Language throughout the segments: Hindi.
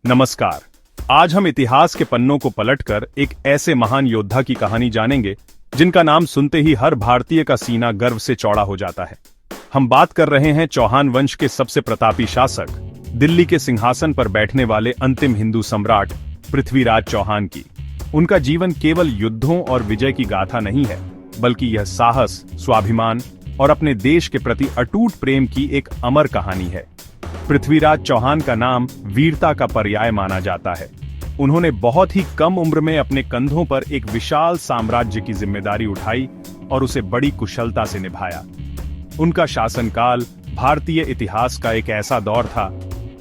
नमस्कार। आज हम इतिहास के पन्नों को पलटकर एक ऐसे महान योद्धा की कहानी जानेंगे जिनका नाम सुनते ही हर भारतीय का सीना गर्व से चौड़ा हो जाता है। हम बात कर रहे हैं चौहान वंश के सबसे प्रतापी शासक, दिल्ली के सिंहासन पर बैठने वाले अंतिम हिंदू सम्राट पृथ्वीराज चौहान की। उनका जीवन केवल युद्धों और विजय की गाथा नहीं है, बल्कि यह साहस, स्वाभिमान और अपने देश के प्रति अटूट प्रेम की एक अमर कहानी है। पृथ्वीराज चौहान का नाम वीरता का पर्याय माना जाता है। उन्होंने बहुत ही कम उम्र में अपने कंधों पर एक विशाल साम्राज्य की जिम्मेदारी उठाई और उसे बड़ी कुशलता से निभाया। उनका शासनकाल भारतीय इतिहास का एक ऐसा दौर था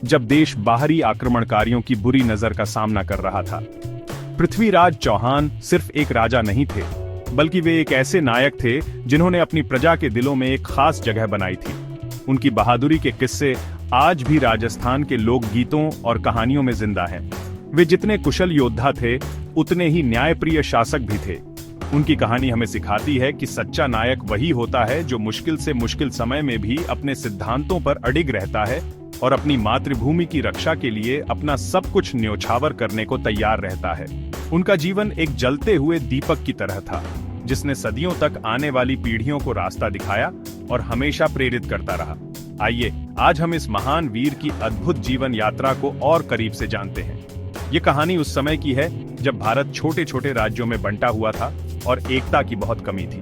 जब देश बाहरी आक्रमणकारियों की बुरी नजर का सामना कर रहा था। पृथ्वीराज चौहान सिर्फ एक राजा नहीं थे, बल्कि वे एक ऐसे नायक थे जिन्होंने अपनी प्रजा के दिलों में एक खास जगह बनाई थी। उनकी बहादुरी के किस्से आज भी राजस्थान के लोकगीतों और कहानियों में जिंदा हैं। वे जितने कुशल योद्धा थे, उतने ही न्यायप्रिय शासक भी थे। उनकी कहानी हमें सिखाती है कि सच्चा नायक वही होता है जो मुश्किल से मुश्किल समय में भी अपने सिद्धांतों पर अडिग रहता है और अपनी मातृभूमि की रक्षा के लिए अपना सब कुछ न्योछावर करने को तैयार रहता है। उनका जीवन एक जलते हुए दीपक की तरह था, जिसने सदियों तक आने वाली पीढ़ियों को रास्ता दिखाया और हमेशा प्रेरित करता रहा। आइए आज हम इस महान वीर की अद्भुत जीवन यात्रा को और करीब से जानते हैं। ये कहानी उस समय की है जब भारत छोटे छोटे राज्यों में बंटा हुआ था और एकता की बहुत कमी थी।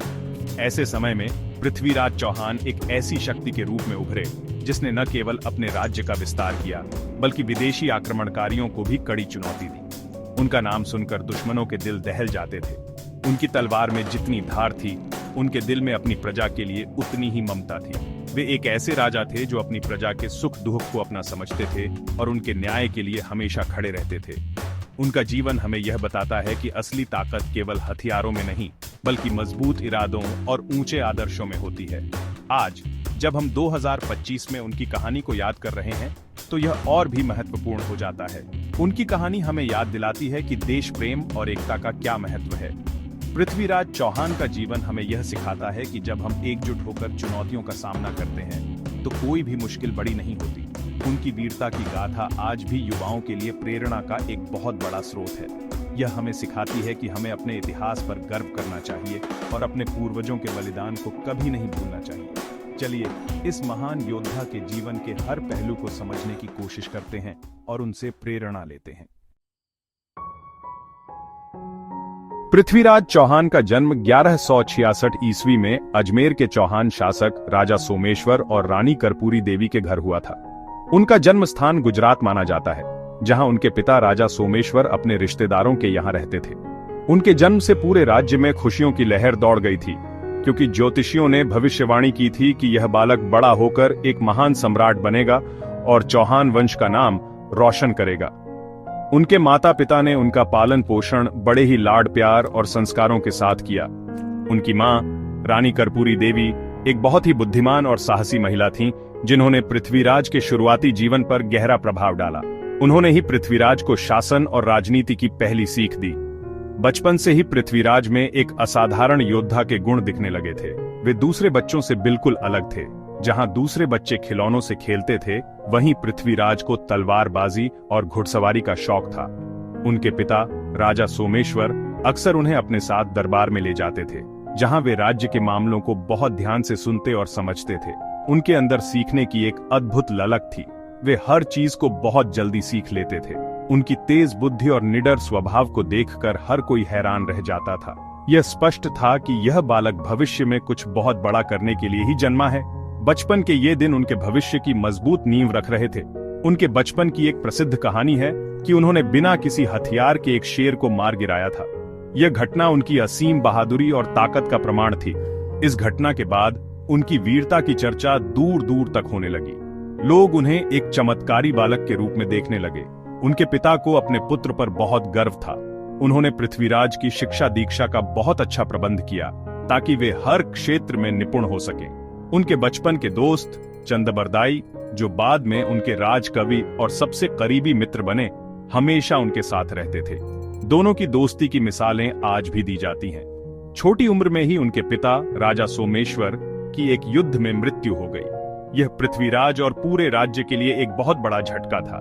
ऐसे समय में पृथ्वीराज चौहान एक ऐसी शक्ति के रूप में उभरे जिसने न केवल अपने राज्य का विस्तार किया, बल्कि विदेशी आक्रमणकारियों को भी कड़ी चुनौती दी। उनका नाम सुनकर दुश्मनों के दिल दहल जाते थे। उनकी तलवार में जितनी धार थी, उनके दिल में अपनी प्रजा के लिए उतनी ही ममता थी। वे एक ऐसे राजा थे जो अपनी प्रजा के सुख दुख को अपना समझते थे और उनके न्याय के लिए हमेशा खड़े रहते थे। उनका जीवन हमें यह बताता है कि असली ताकत केवल हथियारों में नहीं, बल्कि मजबूत इरादों और ऊंचे आदर्शों में होती है। आज जब हम 2025 में उनकी कहानी को याद कर रहे हैं, तो यह और भी महत्वपूर्ण हो जाता है। उनकी कहानी हमें याद दिलाती है कि देश प्रेम और एकता का क्या महत्व है। पृथ्वीराज चौहान का जीवन हमें यह सिखाता है कि जब हम एकजुट होकर चुनौतियों का सामना करते हैं, तो कोई भी मुश्किल बड़ी नहीं होती। उनकी वीरता की गाथा आज भी युवाओं के लिए प्रेरणा का एक बहुत बड़ा स्रोत है। यह हमें सिखाती है कि हमें अपने इतिहास पर गर्व करना चाहिए और अपने पूर्वजों के बलिदान को कभी नहीं भूलना चाहिए। चलिए इस महान योद्धा के जीवन के हर पहलू को समझने की कोशिश करते हैं और उनसे प्रेरणा लेते हैं। पृथ्वीराज चौहान का जन्म 1166 ईस्वी में अजमेर के चौहान शासक राजा सोमेश्वर और रानी कर्पूरी देवी के घर हुआ था। उनका जन्म स्थान गुजरात माना जाता है, जहां उनके पिता राजा सोमेश्वर अपने रिश्तेदारों के यहां रहते थे। उनके जन्म से पूरे राज्य में खुशियों की लहर दौड़ गई थी, क्योंकि ज्योतिषियों ने भविष्यवाणी की थी कि यह बालक बड़ा होकर एक महान सम्राट बनेगा और चौहान वंश का नाम रोशन करेगा। उनके माता पिता ने उनका पालन पोषण बड़े ही लाड प्यार और संस्कारों के साथ किया। उनकी मां रानी कर्पूरी देवी एक बहुत ही बुद्धिमान और साहसी महिला थीं, जिन्होंने पृथ्वीराज के शुरुआती जीवन पर गहरा प्रभाव डाला। उन्होंने ही पृथ्वीराज को शासन और राजनीति की पहली सीख दी। बचपन से ही पृथ्वीराज में एक असाधारण योद्धा के गुण दिखने लगे थे। वे दूसरे बच्चों से बिल्कुल अलग थे। जहां दूसरे बच्चे खिलौनों से खेलते थे, वहीं पृथ्वीराज को तलवारबाजी और घुड़सवारी का शौक था। उनके पिता राजा सोमेश्वर अक्सर उन्हें अपने साथ दरबार में ले जाते थे, जहां वे राज्य के मामलों को बहुत ध्यान से सुनते और समझते थे। उनके अंदर सीखने की एक अद्भुत ललक थी। वे हर चीज को बहुत जल्दी सीख लेते थे। उनकी तेज बुद्धि और निडर स्वभाव को देखकर हर कोई हैरान रह जाता था। यह स्पष्ट था कि यह बालक भविष्य में कुछ बहुत बड़ा करने के लिए ही जन्मा है। बचपन के ये दिन उनके भविष्य की मजबूत नींव रख रहे थे। उनके बचपन की एक प्रसिद्ध कहानी है कि उन्होंने बिना किसी हथियार के एक शेर को मार गिराया था। यह घटना उनकी असीम बहादुरी और ताकत का प्रमाण थी। इस घटना के बाद उनकी वीरता की चर्चा दूर दूर तक होने लगी। लोग उन्हें एक चमत्कारी बालक के रूप में देखने लगे। उनके पिता को अपने पुत्र पर बहुत गर्व था। उन्होंने पृथ्वीराज की शिक्षा दीक्षा का बहुत अच्छा प्रबंध किया, ताकि वे हर क्षेत्र में निपुण हो सकें। उनके बचपन के दोस्त चंदबरदाई, जो बाद में उनके राजकवि और सबसे करीबी मित्र बने, हमेशा उनके साथ रहते थे। दोनों की दोस्ती की मिसालें आज भी दी जाती हैं। छोटी उम्र में ही उनके पिता राजा सोमेश्वर की एक युद्ध में मृत्यु हो गई। यह पृथ्वीराज और पूरे राज्य के लिए एक बहुत बड़ा झटका था।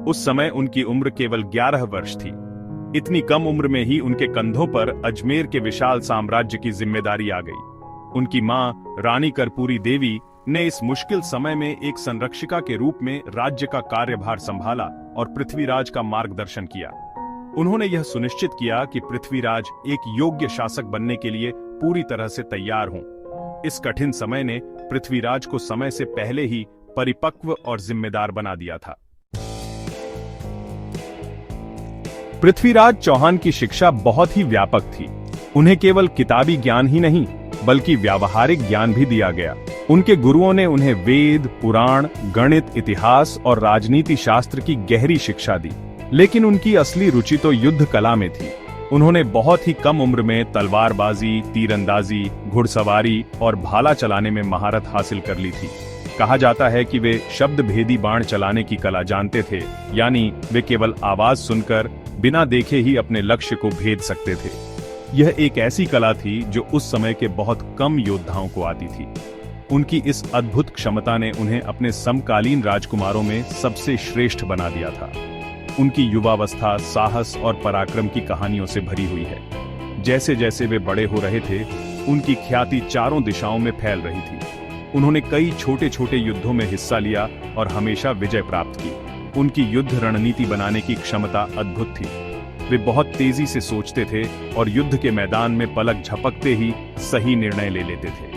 उस समय उनकी उम्र केवल 11 वर्ष थी। इतनी कम उम्र में ही उनके कंधों पर अजमेर के विशाल साम्राज्य की जिम्मेदारी आ गई। उनकी मां रानी कर्पूरी देवी ने इस मुश्किल समय में एक संरक्षिका के रूप में राज्य का कार्यभार संभाला और पृथ्वीराज का मार्गदर्शन किया। उन्होंने यह सुनिश्चित किया कि पृथ्वीराज एक योग्य शासक बनने के लिए पूरी तरह से तैयार हों। इस कठिन समय ने पृथ्वीराज को समय से पहले ही परिपक्व और जिम्मेदार बना दिया था। पृथ्वीराज चौहान की शिक्षा बहुत ही व्यापक थी। उन्हें केवल किताबी ज्ञान ही नहीं बल्कि व्यावहारिक ज्ञान भी दिया गया। उनके गुरुओं ने उन्हें वेद, पुराण, गणित, इतिहास और राजनीति शास्त्र की गहरी शिक्षा दी। लेकिन उनकी असली रुचि तो युद्ध कला में थी। उन्होंने बहुत ही कम उम्र में तलवारबाजी, तीरंदाजी, घुड़सवारी और भाला चलाने में महारत हासिल कर ली थी। कहा जाता है कि वे शब्द भेदी बाण चलाने की कला जानते थे, यानी वे केवल आवाज सुनकर बिना देखे ही अपने लक्ष्य को भेद सकते थे। यह एक ऐसी कला थी जो उस समय के बहुत कम योद्धाओं को आती थी। उनकी इस अद्भुत क्षमता ने उन्हें अपने समकालीन राजकुमारों में सबसे श्रेष्ठ बना दिया था। उनकी युवावस्था साहस और पराक्रम की कहानियों से भरी हुई है। जैसे जैसे वे बड़े हो रहे थे, उनकी ख्याति चारों दिशाओं में फैल रही थी। उन्होंने कई छोटे छोटे युद्धों में हिस्सा लिया और हमेशा विजय प्राप्त की। उनकी युद्ध रणनीति बनाने की क्षमता अद्भुत थी। वे बहुत तेजी से सोचते थे और युद्ध के मैदान में पलक झपकते ही सही निर्णय ले लेते थे।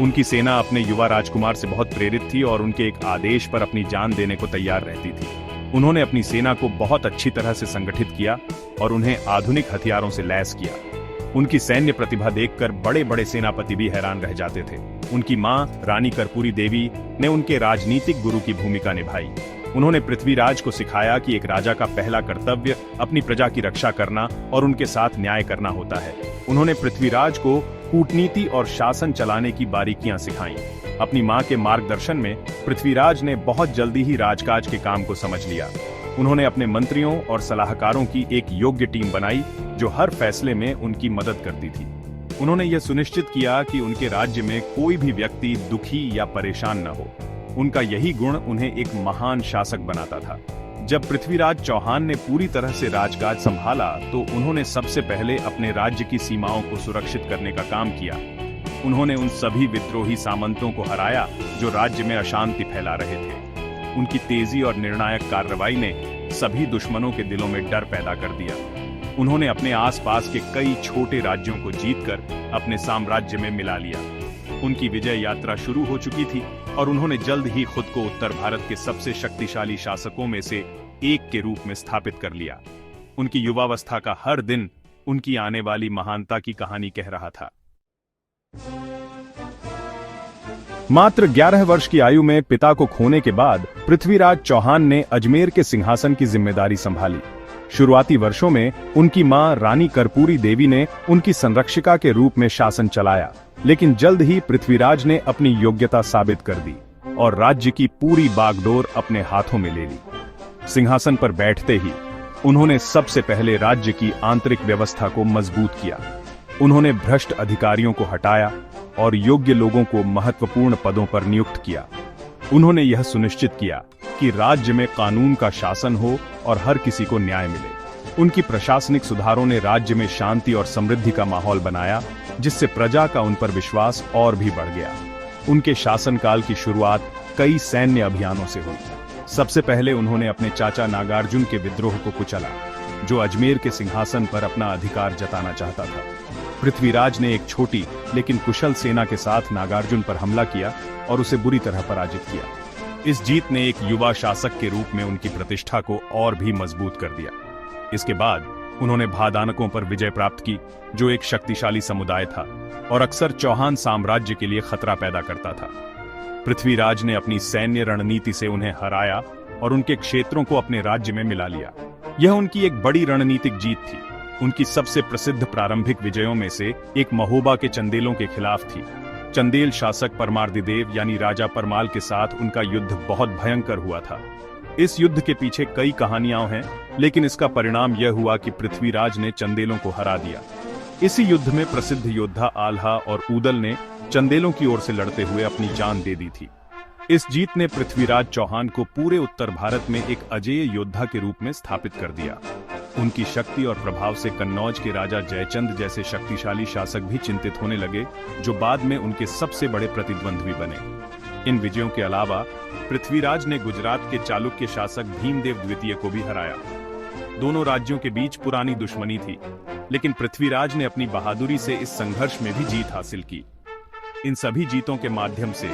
उनकी सेना अपने युवा राजकुमार से बहुत प्रेरित थी और उनके एक आदेश पर अपनी जान देने को तैयार रहती थी। उन्होंने अपनी सेना को बहुत अच्छी तरह से संगठित किया और उन्हें आधुनिक हथियारों से लैस किया। उनकी सैन्य प्रतिभा देखकर बड़े बड़े सेनापति भी हैरान रह जाते थे। उनकी मां रानी कर्पूरी देवी ने उनके राजनीतिक गुरु की भूमिका निभाई। उन्होंने पृथ्वीराज को सिखाया कि एक राजा का पहला कर्तव्य अपनी प्रजा की रक्षा करना और उनके साथ न्याय करना होता है। उन्होंने पृथ्वीराज को कूटनीति और शासन चलाने की बारीकियां सिखाईं। अपनी मां के मार्गदर्शन में पृथ्वीराज ने बहुत जल्दी ही राजकाज के काम को समझ लिया। उन्होंने अपने मंत्रियों और सलाहकारों की एक योग्य टीम बनाई जो हर फैसले में उनकी मदद करती थी। उन्होंने यह सुनिश्चित किया कि उनके राज्य में कोई भी व्यक्ति दुखी या परेशान न हो। उनका यही गुण उन्हें एक महान शासक बनाता था। जब पृथ्वीराज चौहान ने पूरी तरह से राजकाज संभाला तो उन्होंने सबसे पहले अपने राज्य की सीमाओं को सुरक्षित करने का काम किया। उन्होंने उन सभी विद्रोही सामंतों को हराया जो राज्य में अशांति फैला रहे थे। उनकी तेजी और निर्णायक कार्रवाई ने सभी दुश्मनों के दिलों में डर पैदा कर दिया। उन्होंने अपने आसपास के कई छोटे राज्यों को जीतकर अपने साम्राज्य में मिला लिया। उनकी विजय यात्रा शुरू हो चुकी थी और उन्होंने जल्द ही खुद को उत्तर भारत के सबसे शक्तिशाली शासकों में से एक के रूप में स्थापित कर लिया। उनकी युवावस्था का हर दिन उनकी आने वाली महानता की कहानी कह रहा था। मात्र 11 वर्ष की आयु में पिता को खोने के बाद पृथ्वीराज चौहान ने अजमेर के सिंहासन की जिम्मेदारी संभाली। शुरुआती वर्षों में उनकी मां रानी कर्पूरी देवी ने उनकी संरक्षिका के रूप में शासन चलाया, लेकिन जल्द ही पृथ्वीराज ने अपनी योग्यता साबित कर दी और राज्य की पूरी बागडोर अपने हाथों में ले ली। सिंहासन पर बैठते ही उन्होंने सबसे पहले राज्य की आंतरिक व्यवस्था को मजबूत किया। उन्होंने भ्रष्ट अधिकारियों को हटाया और योग्य लोगों को महत्वपूर्ण पदों पर नियुक्त किया। उन्होंने यह सुनिश्चित किया कि राज्य में कानून का शासन हो और हर किसी को न्याय मिले। उनकी प्रशासनिक सुधारों ने राज्य में शांति और समृद्धि का माहौल बनाया, जिससे प्रजा का उन पर विश्वास और भी बढ़ गया। उनके शासनकाल की शुरुआत कई सैन्य अभियानों से हुई। सबसे पहले उन्होंने अपने चाचा नागार्जुन के विद्रोह को कुचला, जो अजमेर के सिंहासन पर अपना अधिकार जताना चाहता था। पृथ्वीराज ने एक छोटी लेकिन कुशल सेना के साथ नागार्जुन पर हमला किया और उसे बुरी तरह पराजित किया। इस जीत ने एक युवा शासक के रूप में उनकी प्रतिष्ठा को और भी मजबूत कर दिया। इसके बाद उन्होंने भादानकों पर विजय प्राप्त की, जो एक शक्तिशाली समुदाय था और अक्सर चौहान साम्राज्य के लिए खतरा पैदा करता था। पृथ्वीराज ने अपनी सैन्य रणनीति से उन्हें हराया और उनके क्षेत्रों को अपने राज्य में मिला लिया। यह उनकी एक बड़ी रणनीतिक जीत थी। उनकी सबसे प्रसिद्ध प्रारंभिक विजयों में से एक महोबा के चंदेलों के खिलाफ थी। चंदेल शासक परमार्दिदेव यानी राजा परमाल के साथ उनका युद्ध बहुत भयंकर हुआ था। इस युद्ध के पीछे कई कहानियां हैं, लेकिन इसका परिणाम यह हुआ कि पृथ्वीराज ने चंदेलों को हरा दिया। इसी युद्ध में प्रसिद्ध योद्धा आल्हा और ऊदल ने चंदेलों की ओर से लड़ते हुए अपनी जान दे दी थी। इस जीत ने पृथ्वीराज चौहान को पूरे उत्तर भारत में एक अजेय योद्धा के रूप में स्थापित कर दिया। उनकी शक्ति और प्रभाव से कन्नौज के राजा जयचंद जैसे शक्तिशाली शासक भी चिंतित होने लगे, जो बाद में उनके सबसे बड़े प्रतिद्वंद्वी बने। इन विजयों के अलावा पृथ्वीराज ने गुजरात के चालुक्य शासक भीमदेव द्वितीय को भी हराया। दोनों राज्यों के बीच पुरानी दुश्मनी थी, लेकिन पृथ्वीराज ने अपनी बहादुरी से इस संघर्ष में भी जीत हासिल की। इन सभी जीतों के माध्यम से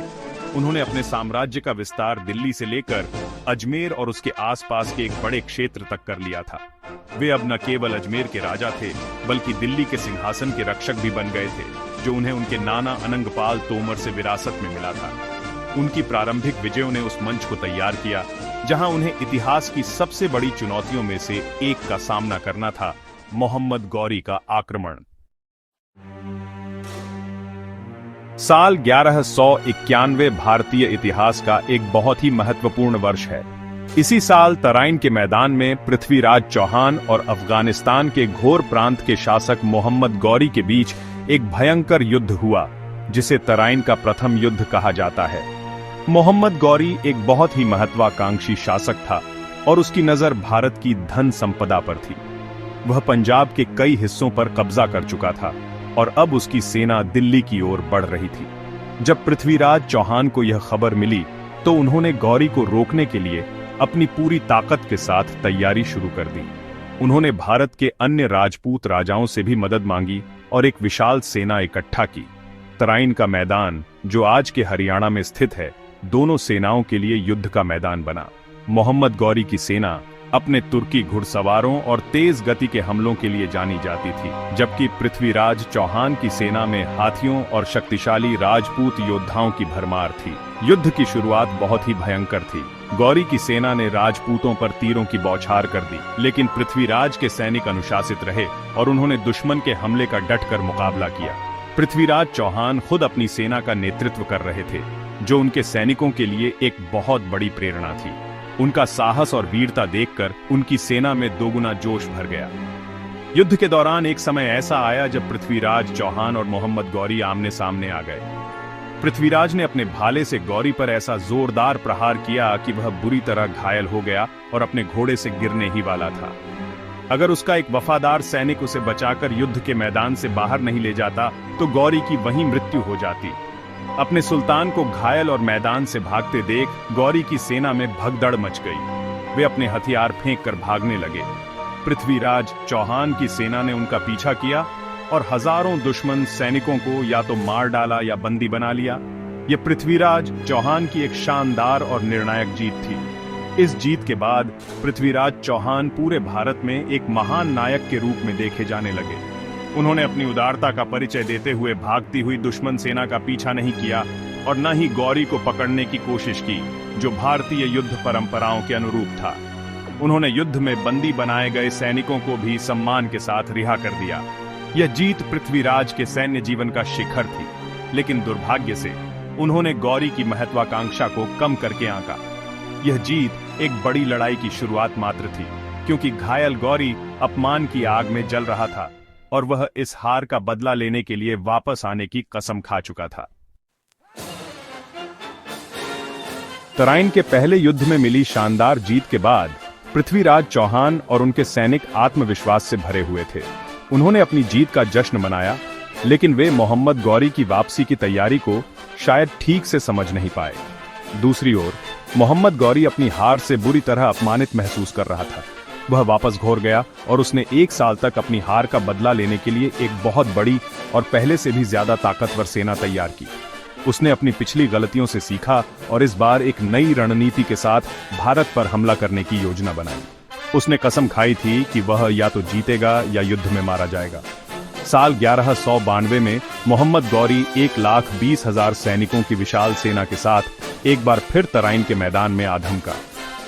उन्होंने अपने साम्राज्य का विस्तार दिल्ली से लेकर अजमेर और उसके आसपास के एक बड़े क्षेत्र तक कर लिया था। वे अब न केवल अजमेर के राजा थे, बल्कि दिल्ली के सिंहासन के रक्षक भी बन गए थे, जो उन्हें उनके नाना अनंगपाल तोमर से विरासत में मिला था। उनकी प्रारंभिक विजयों ने उस मंच को तैयार किया जहां उन्हें इतिहास की सबसे बड़ी चुनौतियों में से एक का सामना करना था, मोहम्मद गौरी का आक्रमण। साल 1191 भारतीय इतिहास का एक बहुत ही महत्वपूर्ण वर्ष है। इसी साल तराइन के मैदान में पृथ्वीराज चौहान और अफगानिस्तान के घोर प्रांत के शासक मोहम्मद गौरी के बीच एक भयंकर युद्ध हुआ, जिसे तराइन का प्रथम युद्ध कहा जाता है। मोहम्मद गौरी एक बहुत ही महत्वाकांक्षी शासक था और उसकी नजर भारत की धन संपदा पर थी। वह पंजाब के कई हिस्सों पर कब्जा कर चुका था और अब उसकी सेना दिल्ली की ओर बढ़ रही थी। जब पृथ्वीराज चौहान को यह खबर मिली तो उन्होंने गौरी को रोकने के लिए अपनी पूरी ताकत के साथ तैयारी शुरू कर दी। उन्होंने भारत के अन्य राजपूत राजाओं से भी मदद मांगी और एक विशाल सेना इकट्ठा की। तराइन का मैदान, जो आज के हरियाणा में स्थित है, दोनों सेनाओं के लिए युद्ध का मैदान बना। मोहम्मद गौरी की सेना अपने तुर्की घुड़सवारों और तेज गति के हमलों के लिए जानी जाती थी, जबकि पृथ्वीराज चौहान की सेना में हाथियों और शक्तिशाली राजपूत योद्धाओं की भरमार थी। युद्ध की शुरुआत बहुत ही भयंकर थी। गौरी की सेना ने राजपूतों पर तीरों की बौछार कर दी, लेकिन पृथ्वीराज के सैनिक अनुशासित रहे और उन्होंने दुश्मन के हमले का डटकर मुकाबला किया। पृथ्वीराज चौहान खुद अपनी सेना का नेतृत्व कर रहे थे, जो उनके सैनिकों के लिए एक बहुत बड़ी प्रेरणा थी। उनका साहस और वीरता देखकर उनकी सेना में दोगुना जोश भर गया। युद्ध के दौरान एक समय ऐसा आया जब पृथ्वीराज चौहान और मोहम्मद गौरी आमने सामने आ गए। पृथ्वीराज ने अपने भाले से गौरी पर ऐसा जोरदार प्रहार किया कि वह बुरी तरह घायल हो गया और अपने घोड़े से गिरने ही वाला था। अगर उसका एक वफादार सैनिक उसे बचाकर युद्ध के मैदान से बाहर नहीं ले जाता तो गौरी की वहीं मृत्यु हो जाती। अपने सुल्तान को घायल और मैदान से भागते देख गौरी की सेना में भगदड़ मच गई। वे अपने हथियार फेंककर भागने लगे। पृथ्वीराज चौहान की सेना ने उनका पीछा किया और हजारों दुश्मन सैनिकों को या तो मार डाला या बंदी बना लिया। यह पृथ्वीराज चौहान की एक शानदार और निर्णायक जीत थी। इस जीत के बाद पृथ्वीराज चौहान पूरे भारत में एक महान नायक के रूप में देखे जाने लगे। उन्होंने अपनी उदारता का परिचय देते हुए भागती हुई दुश्मन सेना का पीछा नहीं किया और न ही गौरी को पकड़ने की कोशिश की, जो भारतीय युद्ध परंपराओं के अनुरूप था। उन्होंने युद्ध में बंदी बनाए गए सैनिकों को भी सम्मान के साथ रिहा कर दिया। यह जीत पृथ्वीराज के सैन्य जीवन का शिखर थी, लेकिन दुर्भाग्य से उन्होंने गौरी की महत्वाकांक्षा को कम करके आंका। यह जीत एक बड़ी लड़ाई की शुरुआत मात्र थी, क्योंकि घायल गौरी अपमान की आग में जल रहा था और वह इस हार का बदला लेने के लिए वापस आने की कसम खा चुका था। तराइन के पहले युद्ध में मिली शानदार जीत के बाद पृथ्वीराज चौहान और उनके सैनिक आत्मविश्वास से भरे हुए थे। उन्होंने अपनी जीत का जश्न मनाया, लेकिन वे मोहम्मद गौरी की वापसी की तैयारी को शायद ठीक से समझ नहीं पाए। दूसरी ओर मोहम्मद गौरी अपनी हार से बुरी तरह अपमानित महसूस कर रहा था। वह वापस घोर गया और उसने 1 साल तक अपनी हार का बदला लेने के लिए एक बहुत बड़ी और पहले से भी ज्यादा ताकतवर सेना तैयार की। उसने अपनी पिछली गलतियों से सीखा और इस बार एक नई रणनीति के साथ भारत पर हमला करने की योजना बनाई। उसने कसम खाई थी कि वह या तो जीतेगा या युद्ध में मारा जाएगा। साल 1192 में मोहम्मद गौरी 1,20,000 सैनिकों की विशाल सेना के साथ एक बार फिर तराइन के मैदान में आ धमका।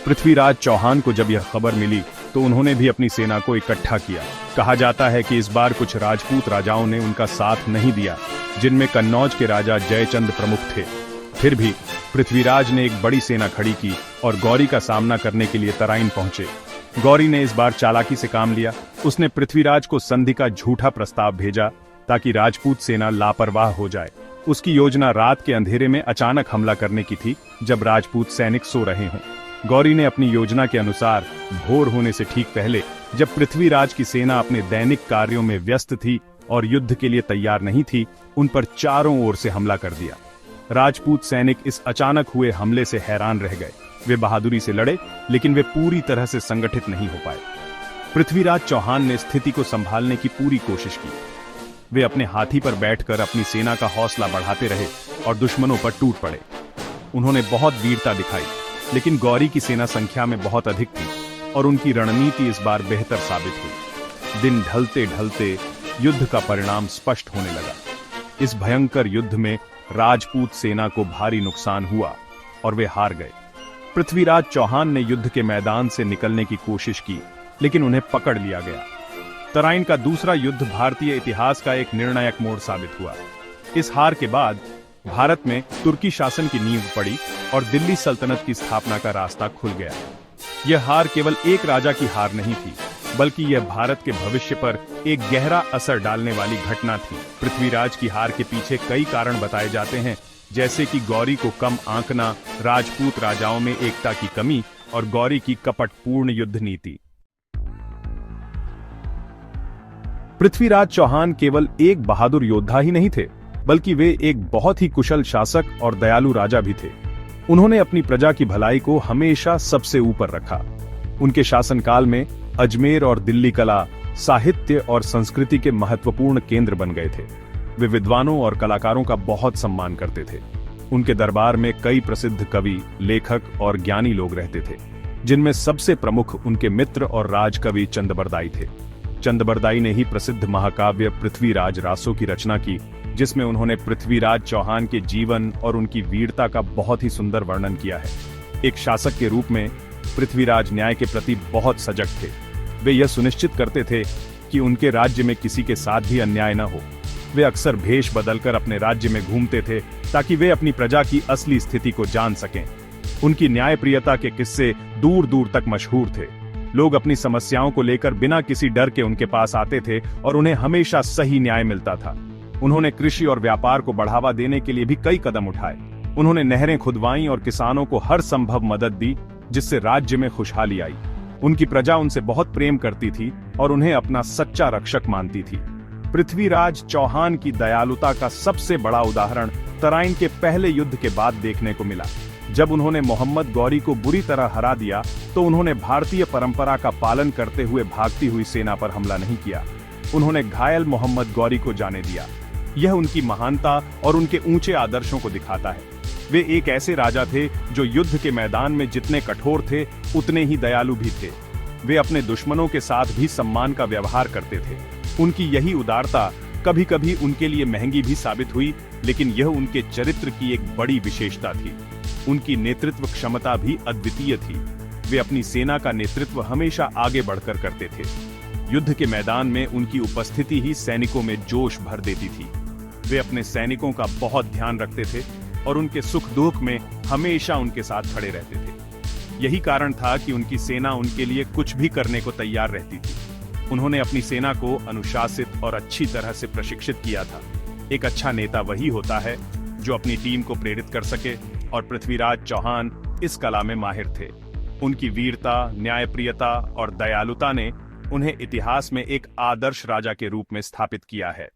पृथ्वीराज चौहान को जब यह खबर मिली तो उन्होंने भी अपनी सेना को इकट्ठा किया। कहा जाता है कि इस बार कुछ राजपूत राजाओं ने उनका साथ नहीं दिया, जिनमें कन्नौज के राजा जयचंद प्रमुख थे। फिर भी पृथ्वीराज ने एक बड़ी सेना खड़ी की और गौरी का सामना करने के लिए तराइन पहुंचे। गौरी ने इस बार चालाकी से काम लिया। उसने पृथ्वीराज को संधि का झूठा प्रस्ताव भेजा ताकि राजपूत सेना लापरवाह हो जाए। उसकी योजना रात के अंधेरे में अचानक हमला करने की थी, जब राजपूत सैनिक सो रहे हों। गौरी ने अपनी योजना के अनुसार भोर होने से ठीक पहले, जब पृथ्वीराज की सेना अपने दैनिक कार्यों में व्यस्त थी और युद्ध के लिए तैयार नहीं थी, उन पर चारों ओर से हमला कर दिया। राजपूत सैनिक इस अचानक हुए हमले से हैरान रह गए। वे बहादुरी से लड़े, लेकिन वे पूरी तरह से संगठित नहीं हो पाए। पृथ्वीराज चौहान ने स्थिति को संभालने की पूरी कोशिश की। वे अपने हाथी पर बैठकर अपनी सेना का हौसला बढ़ाते रहे और दुश्मनों पर टूट पड़े। उन्होंने बहुत वीरता दिखाई, लेकिन गौरी की सेना संख्या में बहुत अधिक थी और उनकी रणनीति इस बार बेहतर साबित हुई। दिन ढलते ढलते युद्ध का परिणाम स्पष्ट होने लगा। इस भयंकर युद्ध में राजपूत सेना को भारी नुकसान हुआ और वे हार गए। पृथ्वीराज चौहान ने युद्ध के मैदान से निकलने की कोशिश की, लेकिन उन्हें पकड़ लिया गया। तराइन का दूसरा युद्ध भारतीय इतिहास का एक निर्णायक मोड़ साबित हुआ। इस हार के बाद भारत में तुर्की शासन की नींव पड़ी और दिल्ली सल्तनत की स्थापना का रास्ता खुल गया। यह हार केवल एक राजा की हार नहीं थी, बल्कि यह भारत के भविष्य पर एक गहरा असर डालने वाली घटना थी। पृथ्वीराज की हार के पीछे कई कारण बताए जाते हैं, जैसे कि गौरी को कम आंकना, राजपूत राजाओं में एकता की कमी और गौरी की कपटपूर्ण युद्ध नीति। पृथ्वीराज चौहान केवल एक बहादुर योद्धा ही नहीं थे, बल्कि वे एक बहुत ही कुशल शासक और दयालु राजा भी थे। उन्होंने अपनी प्रजा की भलाई को हमेशा सबसे ऊपर रखा। उनके शासनकाल में अजमेर और दिल्ली कला, साहित्य और संस्कृति के महत्वपूर्ण केंद्र बन गए थे। वे विद्वानों और कलाकारों का बहुत सम्मान करते थे। उनके दरबार में कई प्रसिद्ध कवि, लेखक और ज्ञानी लोग रहते थे, जिनमें सबसे प्रमुख उनके मित्र और राजकवि चंदबरदाई थे। चंदबरदाई ने ही प्रसिद्ध महाकाव्य पृथ्वीराज रासो की रचना की, जिसमें उन्होंने पृथ्वीराज चौहान के जीवन और उनकी वीरता का बहुत ही सुंदर वर्णन किया है। एक शासक के रूप में पृथ्वीराज न्याय के प्रति बहुत सजग थे। वे यह सुनिश्चित करते थे कि उनके राज्य में किसी के साथ भी अन्याय न हो। वे अक्सर भेष बदलकर अपने राज्य में घूमते थे, ताकि वे अपनी प्रजा की असली स्थिति को जान सकें। उनकी न्यायप्रियता के किस्से दूर दूर तक मशहूर थे। लोग अपनी समस्याओं को लेकर बिना किसी डर के उनके पास आते थे और उन्हें हमेशा सही न्याय मिलता था। उन्होंने कृषि और व्यापार को बढ़ावा देने के लिए भी कई कदम उठाए। उन्होंने नहरें खुदवाईं और किसानों को हर संभव मदद दी, जिससे राज्य में खुशहाली आई। उनकी प्रजा उनसे बहुत प्रेम करती थी और उन्हें अपना सच्चा रक्षक मानती थी। पृथ्वीराज चौहान की दयालुता का सबसे बड़ा उदाहरण तराइन के पहले युद्ध के बाद देखने को मिला। जब उन्होंने मोहम्मद गौरी को बुरी तरह हरा दिया, तो उन्होंने भारतीय परंपरा का पालन करते हुए भागती हुई सेना पर हमला नहीं किया। उन्होंने घायल मोहम्मद गौरी को जाने दिया। यह उनकी महानता और उनके ऊंचे आदर्शों को दिखाता है। वे एक ऐसे राजा थे जो युद्ध के मैदान में जितने कठोर थे, उतने ही दयालु भी थे। वे अपने दुश्मनों के साथ भी सम्मान का व्यवहार करते थे। उनकी यही उदारता कभी कभी उनके लिए महंगी भी साबित हुई, लेकिन यह उनके चरित्र की एक बड़ी विशेषता थी। उनकी नेतृत्व क्षमता भी अद्वितीय थी। वे अपनी सेना का नेतृत्व हमेशा आगे बढ़कर करते थे। युद्ध के मैदान में उनकी उपस्थिति ही सैनिकों में जोश भर देती थी। वे अपने सैनिकों का बहुत ध्यान रखते थे और उनके सुख दुख में हमेशा उनके साथ खड़े रहते थे। यही कारण था कि उनकी सेना उनके लिए कुछ भी करने को तैयार रहती थी। उन्होंने अपनी सेना को अनुशासित और अच्छी तरह से प्रशिक्षित किया था। एक अच्छा नेता वही होता है जो अपनी टीम को प्रेरित कर सके, और पृथ्वीराज चौहान इस कला में माहिर थे। उनकी वीरता, न्यायप्रियता और दयालुता ने उन्हें इतिहास में एक आदर्श राजा के रूप में स्थापित किया है।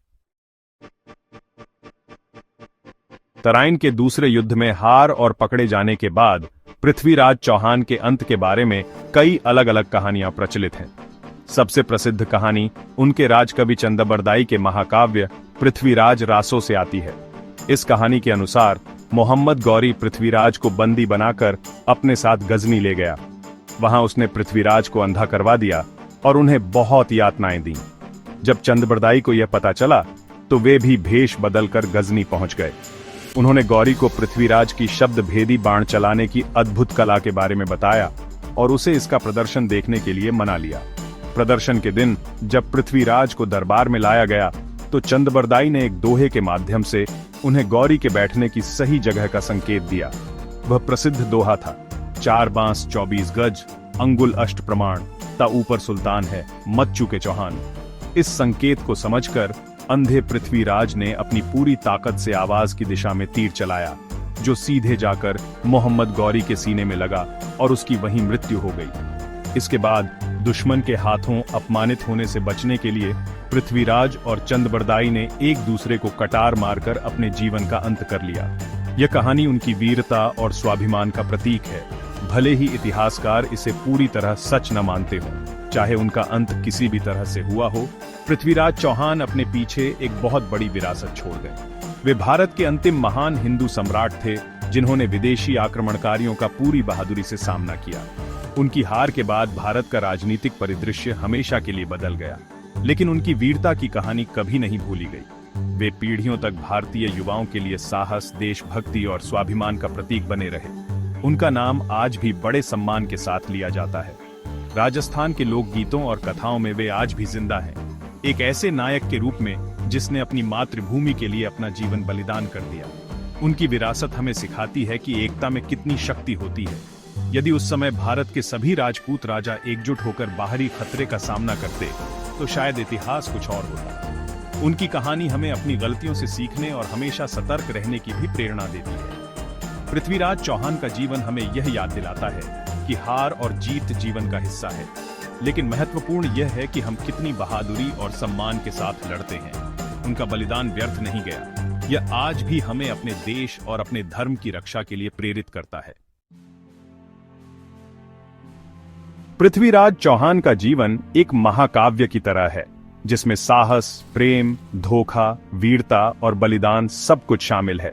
तराइन के दूसरे युद्ध में हार और पकड़े जाने के बाद पृथ्वीराज चौहान के अंत के बारे में कई अलग अलग कहानियां प्रचलित हैं। सबसे प्रसिद्ध कहानी उनके राजकवि चंदबरदाई के महाकाव्य पृथ्वीराज रासो से आती है। इस कहानी के अनुसार मोहम्मद गौरी पृथ्वीराज को बंदी बनाकर अपने साथ गजनी ले गया। वहां उसने पृथ्वीराज को अंधा करवा दिया और उन्हें बहुत यातनाएं दी। जब चंदबरदाई को यह पता चला, तो वे भी भेष बदलकर गजनी पहुंच गए। उन्होंने गौरी को पृथ्वीराज की शब्द भेदी बाण चलाने की अद्भुत कला के बारे में बताया और उसे इसका प्रदर्शन देखने के लिए मना लिया। प्रदर्शन के दिन जब पृथ्वीराज को दरबार में लाया गया, तो चंदबरदाई ने एक दोहे के माध्यम से उन्हें गौरी के बैठने की सही जगह का संकेत दिया। वह प्रसिद्ध दोहा था, 4 बांस 24 गज, अंगुल अष्ट प्रमाण, ता ऊपर सुल्तान है, मत चूके चौहान। इस संकेत को समझकर अंधे पृथ्वीराज ने अपनी पूरी ताकत से आवाज की दिशा में तीर चलाया, जो सीधे जाकर मोहम्मद गौरी के सीने में लगा और उसकी वहीं मृत्यु हो गई। इसके बाद दुश्मन के हाथों अपमानित होने से बचने के लिए पृथ्वीराज और चंदबरदाई ने एक दूसरे को कटार मारकर अपने जीवन का अंत कर लिया। यह कहानी उनकी वीरता और स्वाभिमान का प्रतीक है, भले ही इतिहासकार इसे पूरी तरह सच न मानते हों। चाहे उनका अंत किसी भी तरह से हुआ हो, पृथ्वीराज चौहान अपने पीछे एक बहुत बड़ी विरासत छोड़ गए। वे भारत के अंतिम महान हिंदू सम्राट थे, जिन्होंने विदेशी आक्रमणकारियों का पूरी बहादुरी से सामना किया। उनकी हार के बाद भारत का राजनीतिक परिदृश्य हमेशा के लिए बदल गया, लेकिन उनकी वीरता की कहानी कभी नहीं भूली गई। वे पीढ़ियों तक भारतीय युवाओं के लिए साहस, देशभक्ति और स्वाभिमान का प्रतीक बने रहे। उनका नाम आज भी बड़े सम्मान के साथ लिया जाता है। राजस्थान के लोकगीतों और कथाओं में वे आज भी जिंदा हैं, एक ऐसे नायक के रूप में जिसने अपनी मातृभूमि के लिए अपना जीवन बलिदान कर दिया। उनकी विरासत हमें सिखाती है कि एकता में कितनी शक्ति होती है। यदि उस समय भारत के सभी राजपूत राजा एकजुट होकर बाहरी खतरे का सामना करते, तो शायद इतिहास कुछ और होता। उनकी कहानी हमें अपनी गलतियों से सीखने और हमेशा सतर्क रहने की भी प्रेरणा देती है। पृथ्वीराज चौहान का जीवन हमें यह याद दिलाता है कि हार और जीत जीवन का हिस्सा है, लेकिन महत्वपूर्ण यह है कि हम कितनी बहादुरी और सम्मान के साथ लड़ते हैं। उनका बलिदान व्यर्थ नहीं गया। यह आज भी हमें अपने देश और अपने धर्म की रक्षा के लिए प्रेरित करता है। पृथ्वीराज चौहान का जीवन एक महाकाव्य की तरह है, जिसमें साहस, प्रेम, धोखा, वीरता और बलिदान सब कुछ शामिल है।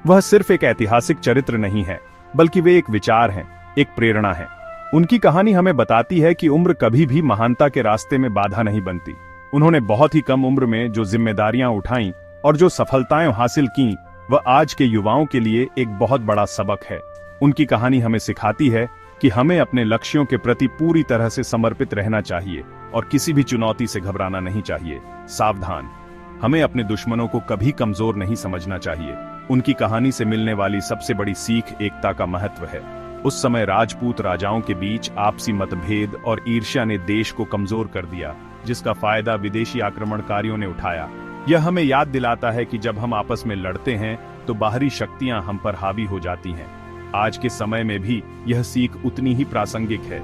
वह सिर्फ एक ऐतिहासिक चरित्र नहीं है, बल्कि वे एक विचार हैं, एक प्रेरणा है। उनकी कहानी हमें बताती है कि उम्र कभी भी महानता के रास्ते में बाधा नहीं बनती। उन्होंने बहुत ही कम उम्र में जो जिम्मेदारियां उठाईं और जो सफलताएं हासिल कीं, वह आज के युवाओं के लिए एक बहुत बड़ा सबक है। उनकी कहानी हमें सिखाती है कि हमें अपने लक्ष्यों के प्रति पूरी तरह से समर्पित रहना चाहिए और किसी भी चुनौती से घबराना नहीं चाहिए। सावधान, हमें अपने दुश्मनों को कभी कमजोर नहीं समझना चाहिए। उनकी कहानी से मिलने वाली सबसे बड़ी सीख एकता का महत्व है। उस समय राजपूत राजाओं के बीच आपसी मतभेद और ईर्ष्या ने देश को कमजोर कर दिया, जिसका फायदा विदेशी आक्रमणकारियों ने उठाया। यह हमें याद दिलाता है कि जब हम आपस में लड़ते हैं तो बाहरी शक्तियां हम पर हावी हो जाती हैं। आज के समय में भी यह सीख उतनी ही प्रासंगिक है।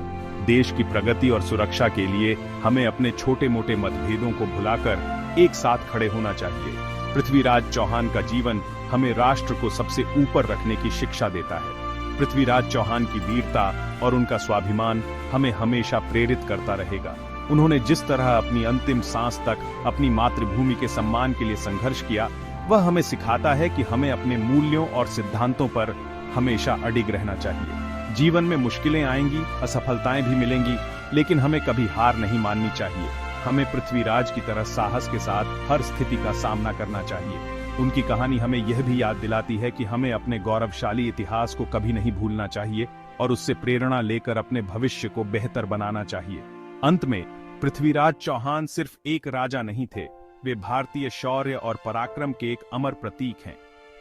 देश की प्रगति और सुरक्षा के लिए हमें अपने छोटे मोटे मतभेदों को भुलाकर एक साथ खड़े होना चाहिए। पृथ्वीराज चौहान का जीवन हमें राष्ट्र को सबसे ऊपर रखने की शिक्षा देता है। पृथ्वीराज चौहान की वीरता और उनका स्वाभिमान हमें हमेशा प्रेरित करता रहेगा। उन्होंने जिस तरह अपनी अंतिम सांस तक अपनी मातृभूमि के सम्मान के लिए संघर्ष किया, वह हमें सिखाता है कि हमें अपने मूल्यों और सिद्धांतों पर हमेशा अडिग रहना चाहिए। जीवन में मुश्किलें आएंगी, असफलताएं भी मिलेंगी, लेकिन हमें कभी हार नहीं माननी चाहिए। हमें पृथ्वीराज की तरह साहस के साथ हर स्थिति का सामना करना चाहिए। उनकी कहानी हमें यह भी याद दिलाती है कि हमें अपने गौरवशाली इतिहास को कभी नहीं भूलना चाहिए और उससे प्रेरणा लेकर अपने भविष्य को बेहतर बनाना चाहिए। अंत में, पृथ्वीराज चौहान सिर्फ एक राजा नहीं थे, वे भारतीय शौर्य और पराक्रम के एक अमर प्रतीक हैं।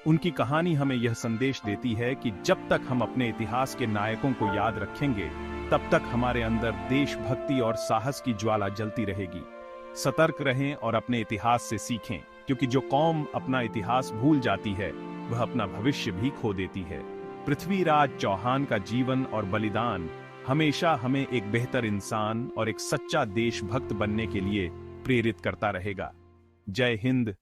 उनकी कहानी हमें यह संदेश देती है कि जब तक हम अपने इतिहास के नायकों को याद रखेंगे, तब तक हमारे अंदर देशभक्ति और साहस की ज्वाला जलती रहेगी। सतर्क रहें और अपने इतिहास से सीखें, क्योंकि जो कौम अपना इतिहास भूल जाती है, वह अपना भविष्य भी खो देती है। पृथ्वीराज चौहान का जीवन और बलिदान हमेशा हमें एक बेहतर इंसान और एक सच्चा देशभक्त बनने के लिए प्रेरित करता रहेगा। जय हिंद,